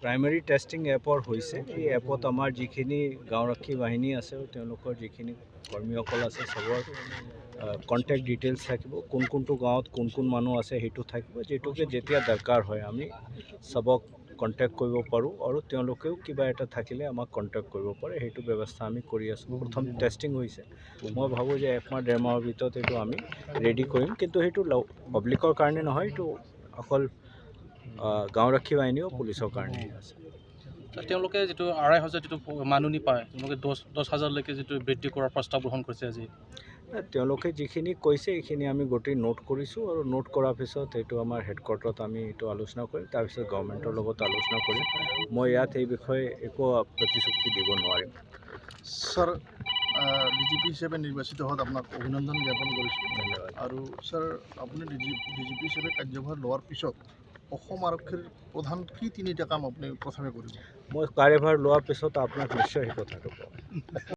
primary testing এপৰ হৈছে এই এপত আমাৰ যিখিনি গাঁওৰক্ষী বাহিনী আছে তেওঁলোকৰ যিখিনি কৰ্মীসকল আছে চবৰ কণ্টেক্ট ডিটেইলছ থাকিব কোনটো গাঁৱত কোন মানুহ আছে সেইটো থাকিব যেটোকে যেতিয়া দৰকাৰ হয় আমি চবক কণ্টেক্ট কৰিব পাৰোঁ আৰু তেওঁলোকেও কিবা এটা থাকিলে আমাক কণ্টেক্ট কৰিব পাৰে সেইটো ব্যৱস্থা আমি কৰি আছোঁ প্ৰথম টেষ্টিং হৈছে মই ভাবোঁ যে 1 মাহ 1.5 মাহৰ ভিতৰত এইটো আমি ৰেডি কৰিম কিন্তু সেইটো পাব্লিকৰ কাৰণে নহয় এইটো অকল গাঁওৰক্ষী বাহিনী আৰু পুলিচৰ কাৰণে আছে তেওঁলোকে যেটো 2,500 যেটো মাননি পায় তেওঁলোকে 10,000লৈকে যেটো বৃদ্ধি কৰাৰ প্ৰস্তাৱ গ্ৰহণ কৰিছে আজি তেওঁলোকে যিখিনি কৈছে এইখিনি আমি গোটেই নোট কৰিছোঁ আৰু নোট কৰাৰ পিছত এইটো আমাৰ হেডকোৱাৰ্টাৰত আমি এইটো আলোচনা কৰিম তাৰপিছত গভৰ্ণমেণ্টৰ লগত আলোচনা কৰিম মই ইয়াত এই বিষয়ে একো প্ৰতিশ্ৰুতি দিব নোৱাৰিম স্যাৰ DGP হিচাপে নিৰ্বাচিত হোৱাত আপোনাক অভিনন্দন জ্ঞাপন কৰিছোঁ ধন্যবাদ আৰু স্যাৰ আপুনি DGP হিচাপে কাৰ্যভাৰ লোৱাৰ পিছত অসম আৰক্ষীৰ প্ৰধান কি 3টা কাম আপুনি প্ৰথমে কৰিব মই কাৰ্যভাৰ লোৱাৰ পিছত আপোনাক নিশ্চয় এই কথাটো কম